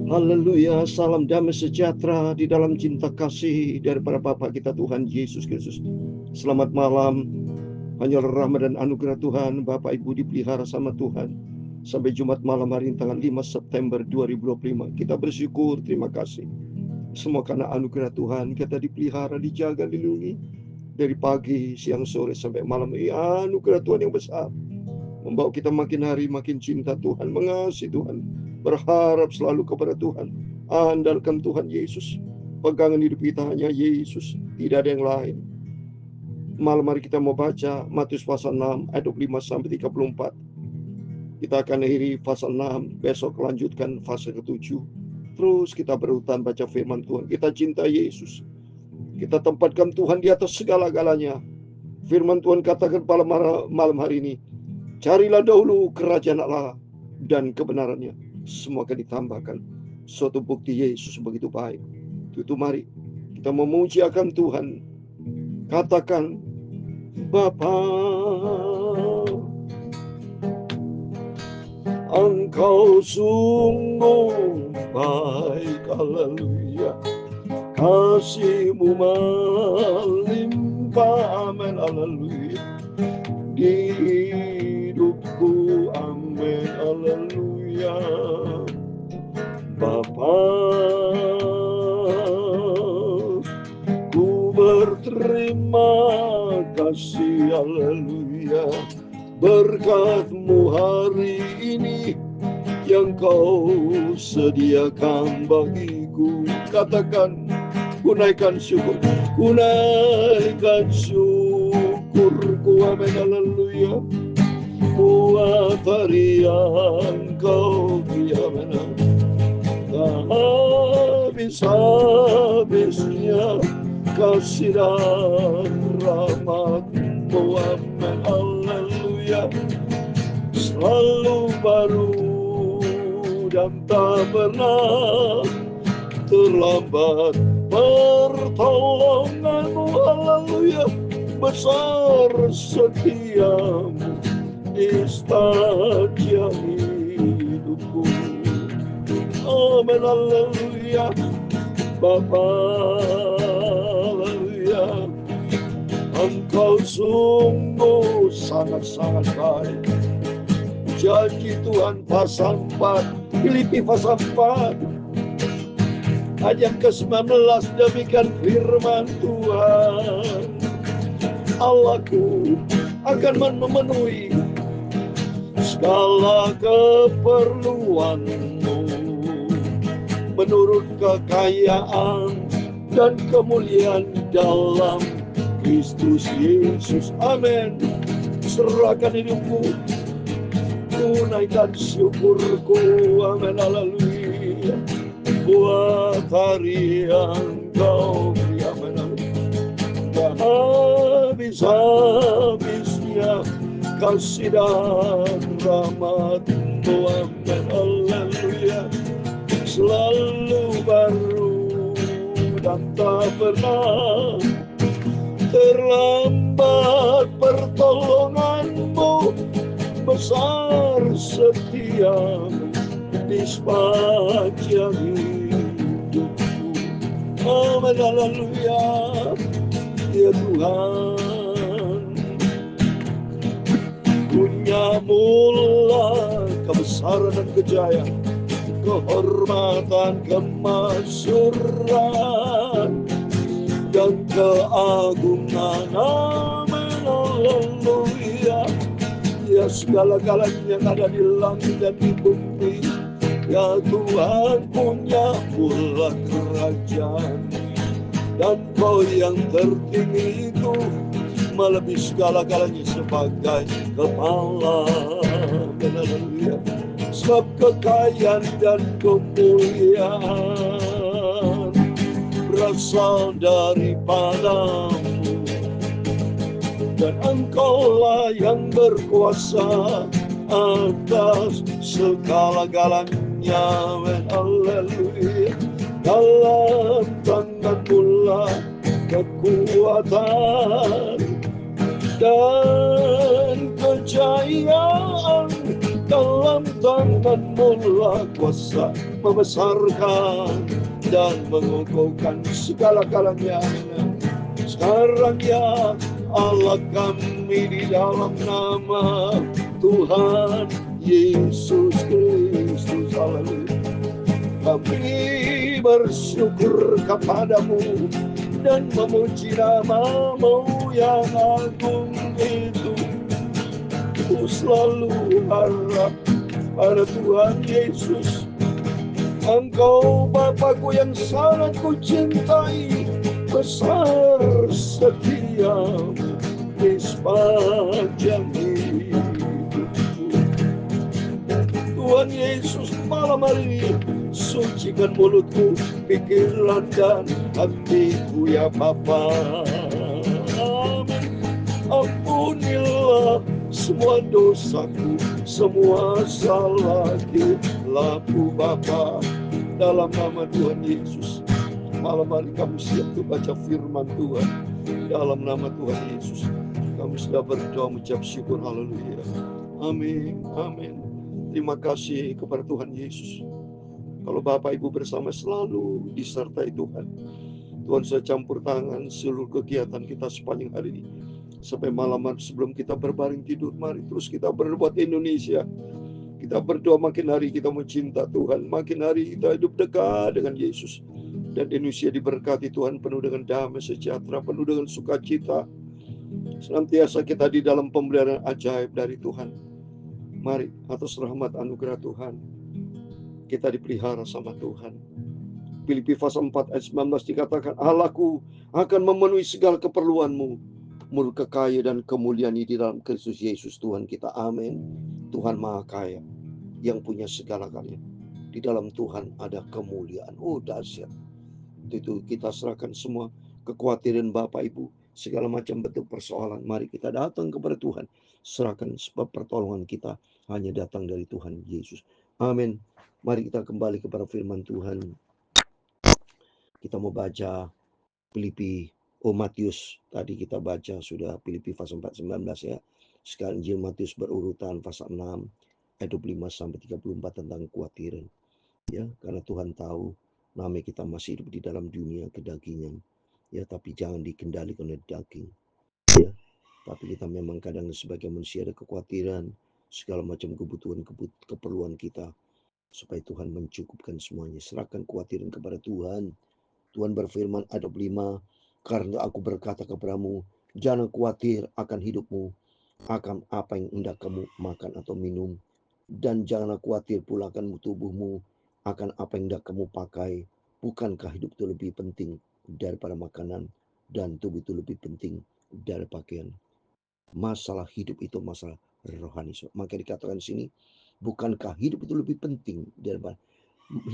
Haleluya, salam damai sejahtera di dalam cinta kasih daripada Bapa kita Tuhan Yesus Kristus. Selamat malam, hanyalah rahmat dan anugerah Tuhan, Bapak Ibu dipelihara sama Tuhan. Sampai Jumat malam hari ini tanggal 5 September 2025. Kita bersyukur, terima kasih. Semua karena anugerah Tuhan, kita dipelihara, dijaga, dilindungi. Dari pagi, siang, sore, sampai malam. Anugerah Tuhan yang besar. Membawa kita makin hari makin cinta Tuhan, mengasihi Tuhan, berharap selalu kepada Tuhan, andalkan Tuhan Yesus. Pegangan hidup kita hanya Yesus, tidak ada yang lain. Malam hari kita mau baca Matius pasal 6 ayat 25 sampai 34. Kita akan akhiri pasal 6, besok lanjutkan fase ke-7. Terus kita berurutan baca firman Tuhan. Kita cinta Yesus. Kita tempatkan Tuhan di atas segala-galanya. Firman Tuhan katakan pada malam hari ini, carilah dahulu kerajaan Allah dan kebenarannya, semua akan ditambahkan. Suatu bukti Yesus begitu baik. Itu mari kita memuji akan Tuhan. Katakan, Bapa, Engkau sungguh baik, haleluya. Kasih-Mu melimpah, amin, haleluya. Di hidupku, amin, haleluya. Bapa, ku berterima kasih, haleluya. Berkat-Mu hari ini yang Kau sediakan bagiku. Katakan, ku naikkan syukur, ku naikkan syukurku, amin, haleluya. Buat hari yang Kau beri, amin, tak habis-habisnya kasih dan rahmat-Mu, amin, haleluya. Selalu baru dan tak pernah terlambat pertolongan-Mu, haleluya. Besar setia-Mu di sepanjang hidupku, amin, haleluya. Bapa, haleluya. Engkau sungguh sangat-sangat baik. Janji Tuhan pasal 4, Filipi pasal 4 ayat ke-19, demikian firman Tuhan, Allahku akan memenuhi segala keperluan-Mu menurut kekayaan dan kemuliaan dalam Kristus Yesus, amin. Serahkan hidupku, tunaikan syukurku, amin, haleluya. Buat hari yang Kau beri, amin, tak habis-habisnya kasih dan rahmat-Mu, amin, haleluya. Selalu baru dan tak pernah terlambat pertolongan-Mu, besar setia-Mu di sepanjang hidupku, amin, haleluya. Ya Tuhan, punya mula kebesaran dan kejayaan, kehormatan, kemasyuran, dan keagungan, amin, haleluya. Ya segala-galanya yang ada di langit dan di bumi, ya Tuhan punya mula kerajaan, dan Kau yang tertinggi itu melebihi segala-galanya sebagai kepala, haleluya. Sebab kekayaan dan kemuliaan berasal daripada-Mu, dan Engkau-lah yang berkuasa atas segala-galanya, amin, haleluya. Dalam tangan-Mu kekuatan dan kejayaan dalam tangan-Mu lah kuasa membesarkan dan mengokohkan segala-galanya. Sekarang ya Allah kami di dalam nama Tuhan Yesus Kristus, haleluya. Kami bersyukur kepadamu dan memuji nama-Mu yang agung itu. Ku selalu harap pada Tuhan Yesus, Engkau Bapakku yang sangat ku cintai, besar setia di sepanjang hidupku. Tuhan Yesus, malam hari ini sucikan mulutku, pikiran dan hatiku ya Bapa. Amin. Ampunilah semua dosaku, semua salah laku Bapa, dalam nama Tuhan Yesus. Malam hari kami siap untuk baca firman Tuhan. Dalam nama Tuhan Yesus kami sudah berdoa mengucap syukur, haleluya. Amin, amin. Terima kasih kepada Tuhan Yesus. Kalau Bapak Ibu bersama selalu disertai Tuhan. Tuhan saya campur tangan seluruh kegiatan kita sepanjang hari ini. Sampai malam sebelum kita berbaring tidur, mari terus kita berbuat Indonesia. Kita berdoa makin hari kita mencinta Tuhan, makin hari kita hidup dekat dengan Yesus. Dan Indonesia diberkati Tuhan, penuh dengan damai sejahtera, penuh dengan sukacita. Senantiasa kita di dalam pemeliharaan ajaib dari Tuhan. Mari atas rahmat anugerah Tuhan, kita dipelihara sama Tuhan. Filipi pasal 4 ayat 19 dikatakan, Allahku akan memenuhi segala keperluanmu, menurut kekayaan dan kemuliaan di dalam Kristus Yesus Tuhan kita. Amin. Tuhan Maha Kaya yang punya segala-galanya. Di dalam Tuhan ada kemuliaan. Oh dahsyat. Itu kita serahkan semua kekhawatiran Bapak Ibu, segala macam bentuk persoalan. Mari kita datang kepada Tuhan. Serahkan sebab pertolongan kita hanya datang dari Tuhan Yesus. Amin. Mari kita kembali kepada firman Tuhan. Kita mau baca Filipi, Matius. Tadi kita baca sudah Filipi pasal 4:19 ya. Sekarang Injil Matius berurutan pasal 6 ayat 25 sampai 34 tentang kekhawatiran. Ya, karena Tuhan tahu namanya kita masih hidup di dalam dunia kedagingan. Ya, tapi jangan dikendalikan oleh daging. Ya, tapi kita memang kadang sebagai manusia ada kekhawatiran, segala macam keperluan kita, supaya Tuhan mencukupkan semuanya. Serahkan kekhawatiran kepada Tuhan. Tuhan berfirman ayat 25, karena aku berkata kepadamu, jangan khawatir akan hidupmu, akan apa yang hendak kamu makan atau minum, dan janganlah khawatir pula akan tubuhmu, akan apa yang hendak kamu pakai. Bukankah hidup itu lebih penting daripada makanan, dan tubuh itu lebih penting dari pakaian? Masalah hidup itu masalah rohani. Maka dikatakan sini, bukankah hidup itu lebih penting daripada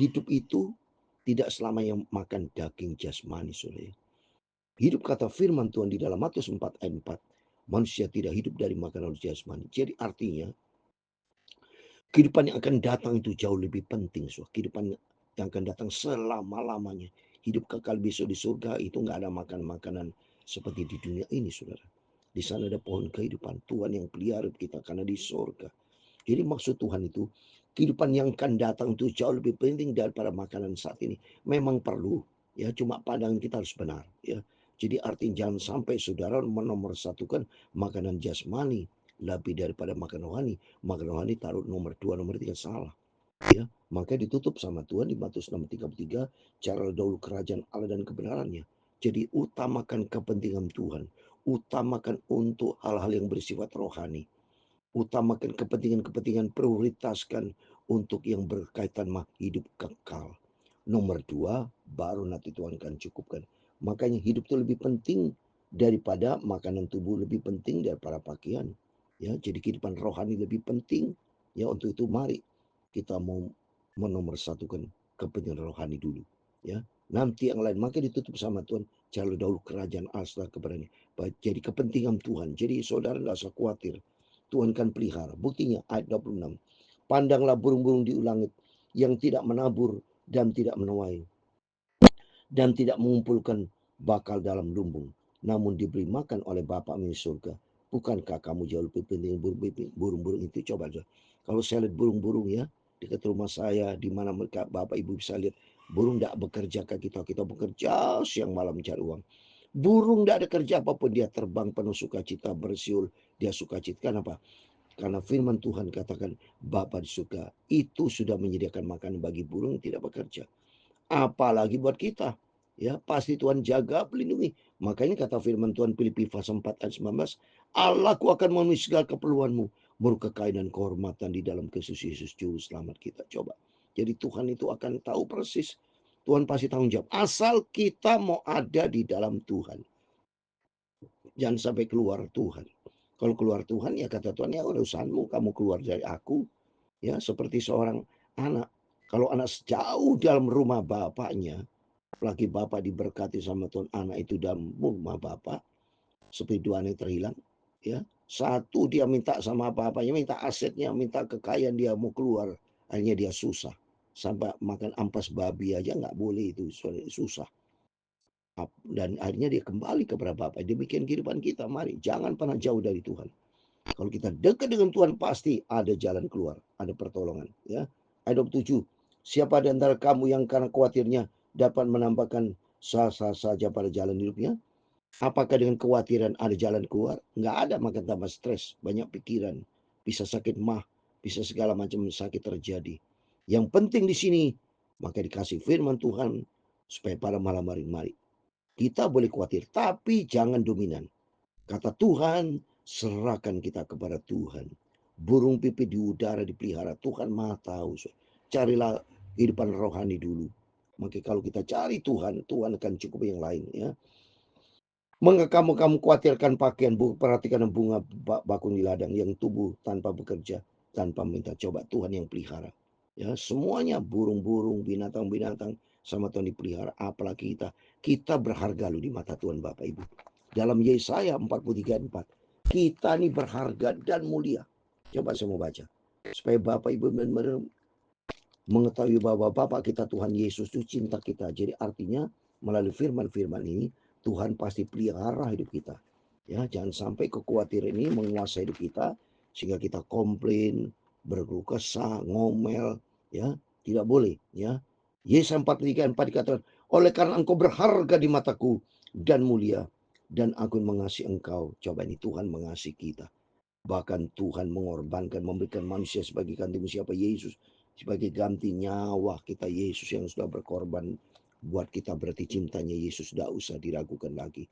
hidup itu tidak selamanya makan daging jasmani, saudara. Hidup kata firman Tuhan di dalam Matius 4 ayat 4, manusia tidak hidup dari makanan jasmani. Jadi artinya kehidupan yang akan datang itu jauh lebih penting. Kehidupan yang akan datang selama-lamanya. Hidup kekal besok di surga itu nggak ada makanan-makanan seperti di dunia ini, saudara. Di sana ada pohon kehidupan. Tuhan yang pelihara kita karena di surga. Jadi maksud Tuhan itu, kehidupan yang akan datang itu jauh lebih penting daripada makanan saat ini. Memang perlu, ya, cuma pandangan kita harus benar, ya. Jadi artinya jangan sampai saudara menomorsatukan makanan jasmani lebih daripada makan rohani. Makan rohani taruh nomor 2, nomor 3, salah. Ya, maka ditutup sama Tuhan di Matius 6:33, cari dahulu kerajaan Allah dan kebenarannya. Jadi utamakan kepentingan Tuhan, utamakan untuk hal-hal yang bersifat rohani. Utamakan kepentingan-kepentingan, prioritaskan untuk yang berkaitan hidup kekal. Nomor 2, baru nanti Tuhan akan cukupkan. Makanya hidup itu lebih penting daripada makanan tubuh, lebih penting daripada pakaian. Ya, jadi kehidupan rohani lebih penting. Ya, untuk itu mari kita mau menomorsatukan kepentingan rohani dulu. Ya, nanti yang lain. Maka ditutup sama Tuhan, cari dahulu kerajaan Allah kepadanya. Jadi kepentingan Tuhan. Jadi saudara tidak usah khawatir. Tuhan kan pelihara. Buktinya ayat 26. Pandanglah burung-burung di langit yang tidak menabur dan tidak menuai dan tidak mengumpulkan bakal dalam lumbung, namun diberi makan oleh Bapa di surga. Bukankah kamu jauh lebih penting burung-burung itu? Coba. Kalau saya lihat burung-burung ya, dekat rumah saya, di mana mereka Bapak Ibu bisa lihat, burung tidak bekerja kayak kita bekerja siang malam mencari uang. Burung tidak ada kerja apapun, dia terbang penuh sukacita, bersiul, dia sukacita. Kenapa? Karena firman Tuhan katakan, Bapa di surga itu sudah menyediakan makanan bagi burung yang tidak bekerja. Apalagi buat kita. Ya, pasti Tuhan jaga, pelindungi. Makanya kata firman Tuhan Filipi pasal 4 ayat 19, Allahku akan memenuhi segala keperluanmu, menurut kekayaan dan kehormatan di dalam Kristus Yesus juru selamat kita. Coba. Jadi Tuhan itu akan tahu persis. Tuhan pasti tanggung jawab. Asal kita mau ada di dalam Tuhan. Jangan sampai keluar Tuhan. Kalau keluar Tuhan ya kata Tuhan, ya urusanmu, kamu keluar dari aku. Ya, seperti seorang anak. Kalau anak jauh dalam rumah bapaknya, apalagi bapak diberkati sama Tuhan, anak itu dalam rumah bapak, seperti dua anak terhilang. Ya, satu dia minta sama bapaknya, minta asetnya, minta kekayaan, dia mau keluar. Akhirnya dia susah. Sampai makan ampas babi aja nggak boleh, itu susah. Dan akhirnya dia kembali kepada Bapa. Demikian kehidupan kita. Mari, jangan pernah jauh dari Tuhan. Kalau kita dekat dengan Tuhan, pasti ada jalan keluar, ada pertolongan. Ya, ayat 27. Siapa di antara kamu yang karena khawatirnya dapat menambahkan sah-sah saja pada jalan hidupnya? Apakah dengan kekhawatiran ada jalan keluar? Nggak ada, maka tambah stres, banyak pikiran, bisa sakit mah, bisa segala macam sakit terjadi. Yang penting di sini, maka dikasih firman Tuhan supaya pada malam hari mari kita boleh khawatir, tapi jangan dominan. Kata Tuhan, serahkan kita kepada Tuhan. Burung pipit di udara dipelihara, Tuhan Maha tahu. Carilah kehidupan rohani dulu. Maka kalau kita cari Tuhan, Tuhan akan cukup yang lain. Ya. Mengapa kamu khawatirkan pakaian, perhatikan bunga bakung di ladang yang tumbuh tanpa bekerja, tanpa minta. Coba Tuhan yang pelihara. Ya, semuanya burung-burung, binatang-binatang sama Tuhan dipelihara. Apalagi kita, kita berharga loh di mata Tuhan Bapak Ibu. Dalam Yesaya 43:4, kita ini berharga dan mulia. Coba saya mau baca. Supaya Bapak Ibu benar-benar mengetahui bahwa Bapak kita Tuhan Yesus itu cinta kita. Jadi artinya melalui firman-firman ini, Tuhan pasti pelihara hidup kita. Ya, jangan sampai kekhawatiran ini menguasai hidup kita sehingga kita komplain, berkeluh kesah, ngomel, ya, tidak boleh, ya. Yesaya 43:4 dikatakan, oleh karena engkau berharga di mataku dan mulia, dan aku mengasihi engkau. Coba ini Tuhan mengasihi kita. Bahkan Tuhan mengorbankan, memberikan manusia sebagai ganti siapa? Yesus. Sebagai ganti nyawa kita, Yesus yang sudah berkorban buat kita, berarti cintanya Yesus tidak usah diragukan lagi.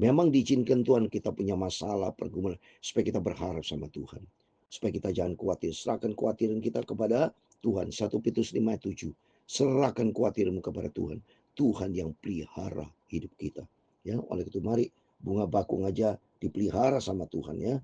Memang diizinkan Tuhan kita punya masalah, pergumulan, supaya kita berharap sama Tuhan. Supaya kita jangan khawatir. Serahkan kekhawatiran kita kepada Tuhan. 1 Petrus 5:7. Serahkan kekhawatiranmu kepada Tuhan. Tuhan yang pelihara hidup kita. Ya, oleh itu mari bunga bakung aja dipelihara sama Tuhan ya.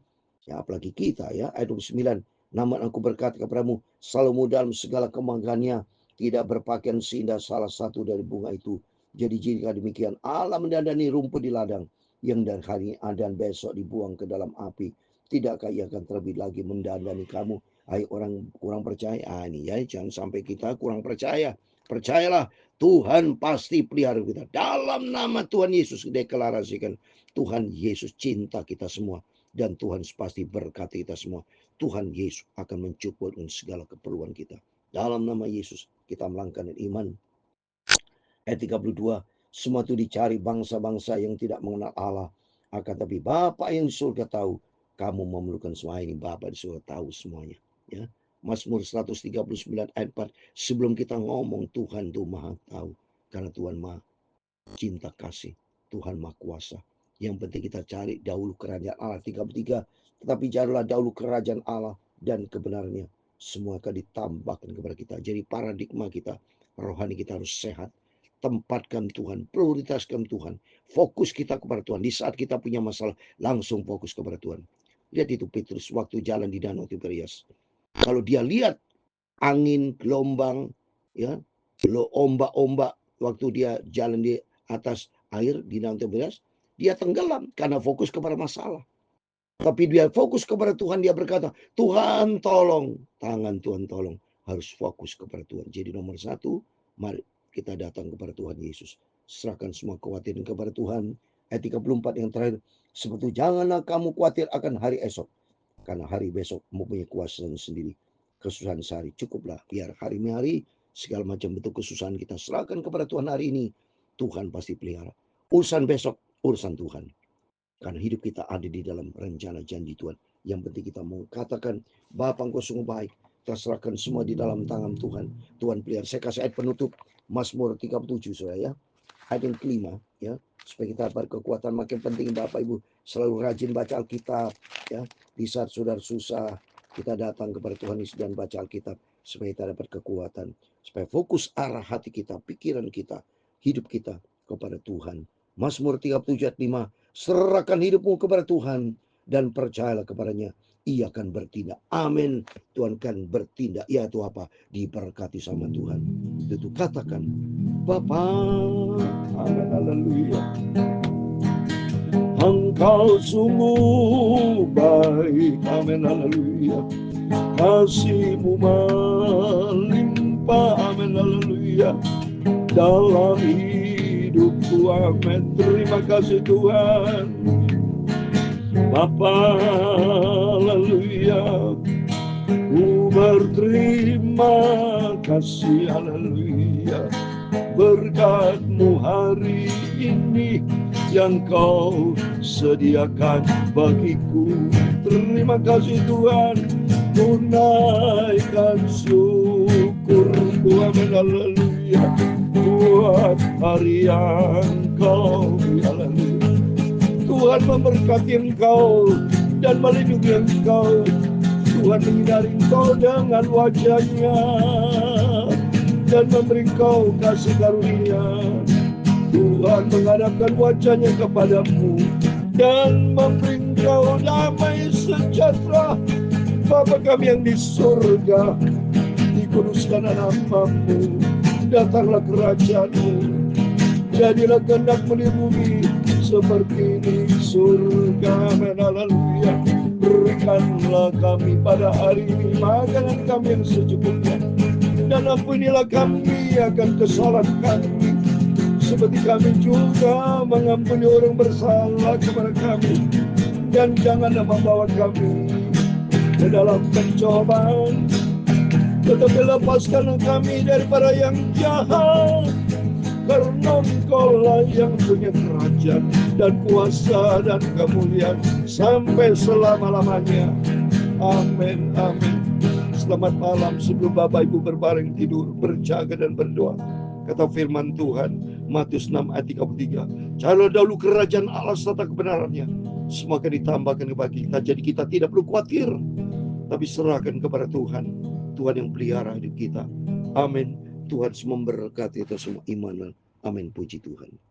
Ya, apalagi kita ya. Ayat 29. Namun aku berkata kepadamu, selalu dalam segala kemanggannya, tidak berpakaian seindah salah satu dari bunga itu. Jadi jika demikian, Allah mendandani rumput di ladang, yang dari hari dan besok dibuang ke dalam api. Tidakkah ia akan terlebih lagi mendandani kamu? Hai orang kurang percaya. Ini ya, jangan sampai kita kurang percaya. Percayalah, Tuhan pasti pelihara kita. Dalam nama Tuhan Yesus deklarasikan, Tuhan Yesus cinta kita semua. Dan Tuhan pasti berkati kita semua. Tuhan Yesus akan mencukupkan segala keperluan kita. Dalam nama Yesus kita melangkahkan iman. Ayat 32. Semua itu dicari bangsa-bangsa yang tidak mengenal Allah. Akan tapi Bapa yang di surga tahu. Kamu memerlukan semua ini. Bapa di surga tahu semuanya. Ya. Mazmur 139 ayat 4. Sebelum kita ngomong, Tuhan itu maha tahu. Karena Tuhan maha cinta kasih. Tuhan maha kuasa. Yang penting kita cari dahulu kerajaan Allah. 33. Tetapi carilah dahulu kerajaan Allah dan kebenarannya. Semua akan ditambahkan kepada kita. Jadi paradigma kita, rohani kita harus sehat. Tempatkan Tuhan, prioritaskan Tuhan. Fokus kita kepada Tuhan. Di saat kita punya masalah, langsung fokus kepada Tuhan. Lihat itu Petrus waktu jalan di Danau Tiberias. Kalau dia lihat angin, gelombang, ya, ombak-ombak waktu dia jalan di atas air di Danau Tiberias, dia tenggelam karena fokus kepada masalah. Tapi dia fokus kepada Tuhan, dia berkata, Tuhan tolong. Tangan Tuhan tolong. Harus fokus kepada Tuhan. Jadi nomor satu, mari kita datang kepada Tuhan Yesus. Serahkan semua kekhawatiran kepada Tuhan. Ayat 34 yang terakhir. Seperti janganlah kamu khawatir akan hari esok. Karena hari besok mempunyai kuasa sendiri. kesusahan sehari. Cukuplah, biar hari-hari segala macam bentuk kesusahan kita serahkan kepada Tuhan hari ini. Tuhan pasti pelihara. Urusan besok, urusan Tuhan. Karena hidup kita ada di dalam rencana janji Tuhan. Yang penting kita mau katakan, Bapa Engkau sungguh baik. Kita serahkan semua di dalam tangan Tuhan. Tuhan pelihara. Saya kasih ayat penutup Mazmur 37, saudara ya. Ayat yang kelima, ya, supaya kita berkekuatan. Makin penting Bapak Ibu selalu rajin baca Alkitab, ya. Di saat saudara susah, kita datang kepada Tuhan Yesus dan baca Alkitab supaya kita dapat kekuatan, supaya fokus arah hati kita, pikiran kita, hidup kita kepada Tuhan. Mazmur 37 ayat 5, serahkan hidupmu kepada Tuhan dan percayalah kepadanya, Ia akan bertindak. Amin. Tuhan kan bertindak. Ya itu apa? Diberkati sama Tuhan. Itu katakan, Bapa. Amin. Haleluya. Engkau sungguh baik. Amin. Haleluya. Kasih-Mu melimpah. Amin. Haleluya. Dalam hidupku. Amin. Terima kasih Tuhan. Bapa, haleluya, ku berterima kasih, haleluya, berkat-Mu hari ini yang Kau sediakan bagiku. Terima kasih Tuhan, tunaikan syukurku, amin, haleluya, buat hari yang Kau, haleluya. Tuhan memberkati engkau dan melindungi engkau. Tuhan menyinari engkau dengan wajah-Nya dan memberi engkau kasih karunia. Tuhan menghadapkan wajah-Nya kepadamu dan memberi engkau damai sejahtera. Bapa kami yang di surga, dikuduskanlah nama-Mu, datanglah kerajaan-Mu, jadilah kehendak-Mu di bumi seperti di surga. Amin. Haleluya. Berikanlah kami pada hari ini makanan kami yang secukupnya, dan ampunilah kami akan kesalahan kami, seperti kami juga mengampuni orang bersalah kepada kami. Dan janganlah membawa kami ke dalam pencobaan, tetapi lepaskanlah kami daripada yang jahat. Karena Engkau-lah yang punya kerajaan dan kuasa dan kemuliaan sampai selama-lamanya. Amin, amin. Selamat malam. Sebelum Bapak Ibu berbaring tidur, berjaga dan berdoa, kata firman Tuhan Matius 6 ayat 33, carilah dahulu kerajaan Allah serta kebenarannya, semua akan ditambahkan kepada kita. Jadi kita tidak perlu khawatir, tapi serahkan kepada Tuhan. Tuhan yang pelihara hidup kita. Amin. Tuhan memberkati kita semua iman. Amin. Puji Tuhan.